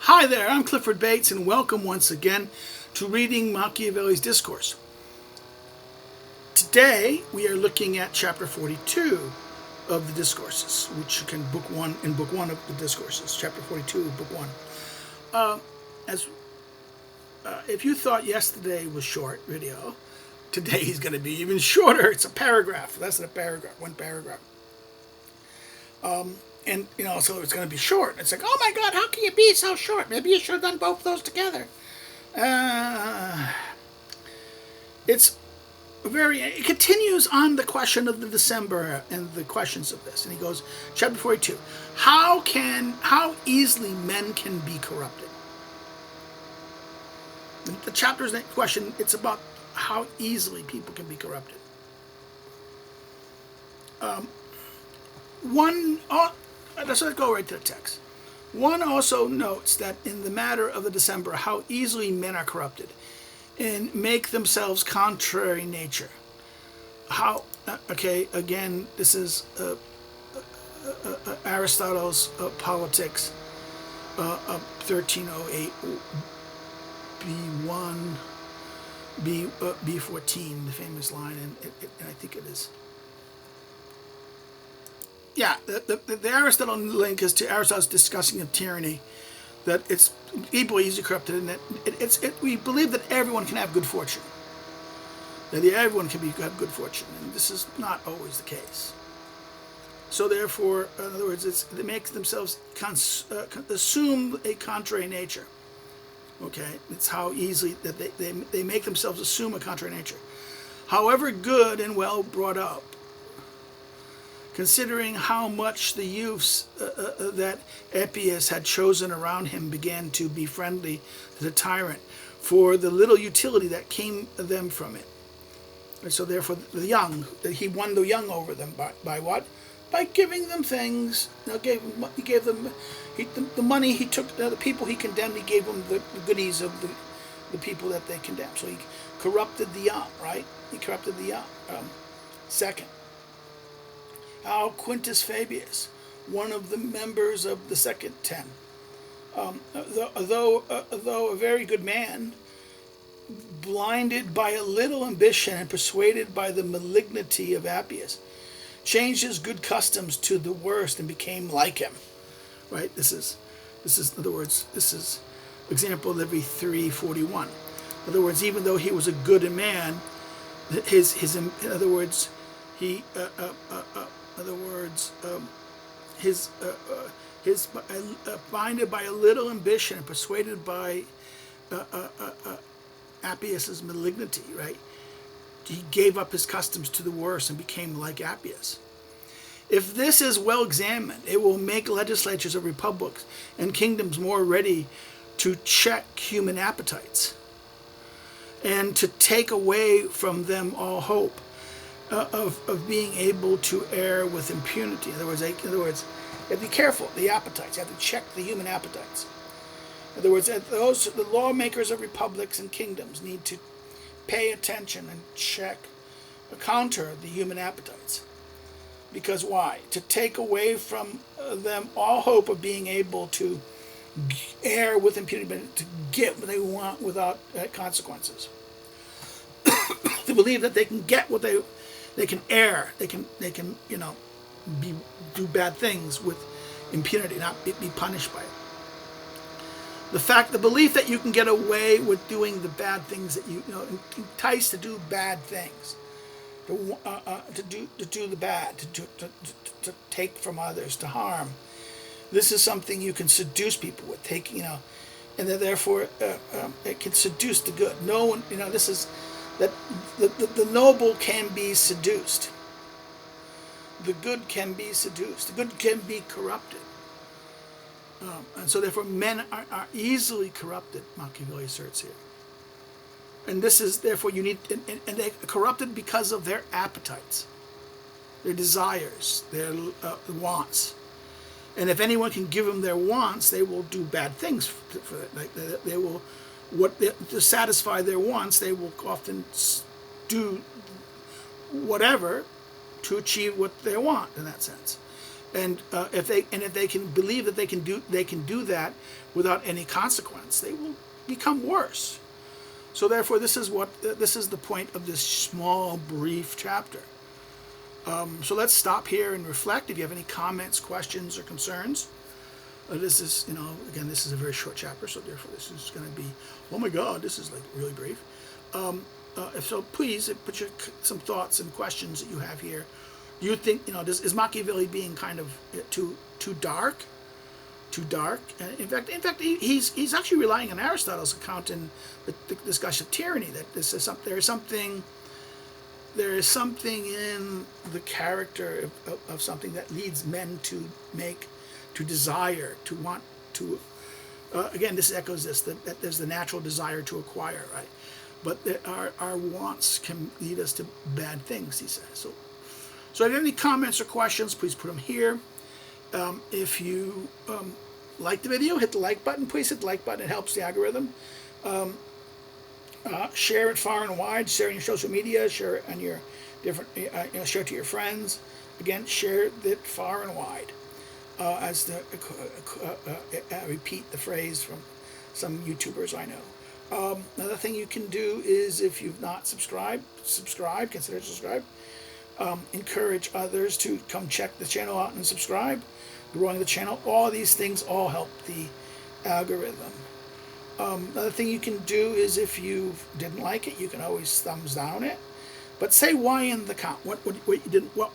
Hi there, I'm Clifford Bates, and welcome once again to reading Machiavelli's Discourse. Today, we are looking at chapter 42 of the Discourses, which you can book one of the Discourses, chapter 42 of book one. If you thought yesterday was short video, today is going to be even shorter. It's a paragraph, less than a paragraph, one paragraph. And, so it's going to be short. It's like, oh my God, how can you be so short? Maybe you should have done both of those together. It continues on the question of the December and the questions of this. And he goes, chapter 42, how easily men can be corrupted? The chapter's question, it's about how easily people can be corrupted. Let's go right to the text. One also notes that in the matter of the December, how easily men are corrupted and make themselves contrary nature. Again, this is Aristotle's Politics, 1308 B1, B14, the famous line, and I think it is. Yeah, the Aristotle link is to Aristotle's discussing of tyranny, that it's people easily corrupted, and that we believe that everyone can have good fortune, that everyone can have good fortune, and this is not always the case. So therefore, in other words, it makes themselves assume a contrary nature. Okay, it's how easily that they make themselves assume a contrary nature. However good and well brought up, considering how much the youths that Epius had chosen around him began to be friendly to the tyrant for the little utility that came to them from it. And so therefore the young, he won the young over them by what? By giving them things. He gave them the money. He took the people he condemned. He gave them the goodies of the people that they condemned. So he corrupted the young, right? He corrupted the young. Second, how Quintus Fabius, one of the members of the second 10, though a very good man, blinded by a little ambition and persuaded by the malignity of Appius, changed his good customs to the worst and became like him. Right? This is in other words, this is example Livy 3:41. In other words, even though he was a good man, in other words, he blinded by a little ambition and persuaded by Appius's malignity, right? He gave up his customs to the worse and became like Appius. If this is well examined, it will make legislatures of republics and kingdoms more ready to check human appetites and to take away from them all hope of being able to err with impunity. In other words, you have to be careful, the appetites. You have to check the human appetites. In other words, the lawmakers of republics and kingdoms need to pay attention and counter the human appetites. Because why? To take away from them all hope of being able to err with impunity, but to get what they want without consequences. To believe that they can get what they can err, they can do bad things with impunity, not be punished by it. The belief that you can get away with doing the bad things, that you entice to do bad things, to do the bad, to take from others, to harm. This is something you can seduce people with, and that therefore it can seduce the good. No one, this is that the noble can be seduced. The good can be seduced. The good can be corrupted. And so therefore men are easily corrupted, Machiavelli asserts here. And this is therefore you need, and they're corrupted because of their appetites, their desires, their wants. And if anyone can give them their wants, they will do bad things for it. Like they will, to satisfy their wants, they will often do whatever to achieve what they want in that sense. And if they can believe that they can do that without any consequence, they will become worse. So therefore, this is the point of this small, brief chapter. So let's stop here and reflect. If you have any comments, questions, or concerns, this is, again, this is a very short chapter, so therefore this is going to be, oh my God, this is like really brief. So please put some thoughts and questions that you have here. You think, is Machiavelli being kind of too dark? Too dark? In fact, he's actually relying on Aristotle's account in the discussion of tyranny, that there is something in the character of something that leads men to desire, to want to. Again, this echoes this, that there's the natural desire to acquire, right? But our wants can lead us to bad things, he says. So if you have any comments or questions, please put them here. If you like the video, hit the like button. Please hit the like button. It helps the algorithm. Share it far and wide. Share it on your social media. Share it on your different. Share it to your friends. Again, share it far and wide. Repeat the phrase from some YouTubers I know. Another thing you can do is, if you've not subscribed. Consider subscribe. Encourage others to come check the channel out and subscribe. Growing the channel. All these things all help the algorithm. Another thing you can do is, if you didn't like it, you can always thumbs down it. But say why in the comment. What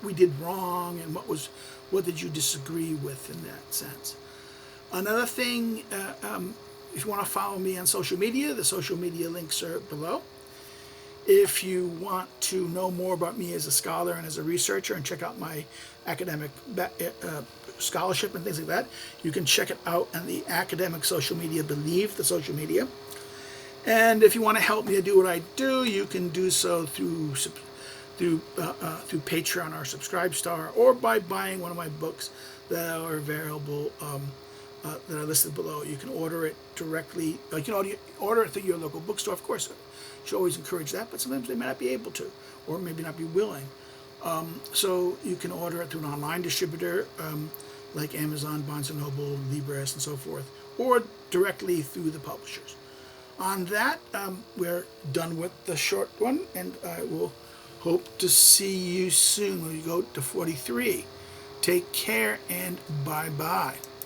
we did wrong, and what did you disagree with in that sense. Another thing, if you want to follow me on social media, the social media links are below. If you want to know more about me as a scholar and as a researcher, and check out my academic scholarship and things like that, you can check it out on the academic social media, Believe the social media. And if you want to help me to do what I do, you can do so through Patreon or Subscribestar, or by buying one of my books that are available, that are listed below. You can order it directly. You can order it through your local bookstore, of course. You should always encourage that, but sometimes they may not be able to, or maybe not be willing. So you can order it through an online distributor, like Amazon, Barnes & Noble, Libris, and so forth, or directly through the publishers. On that, we're done with the short one, and I will hope to see you soon when we go to 43. Take care, and bye-bye.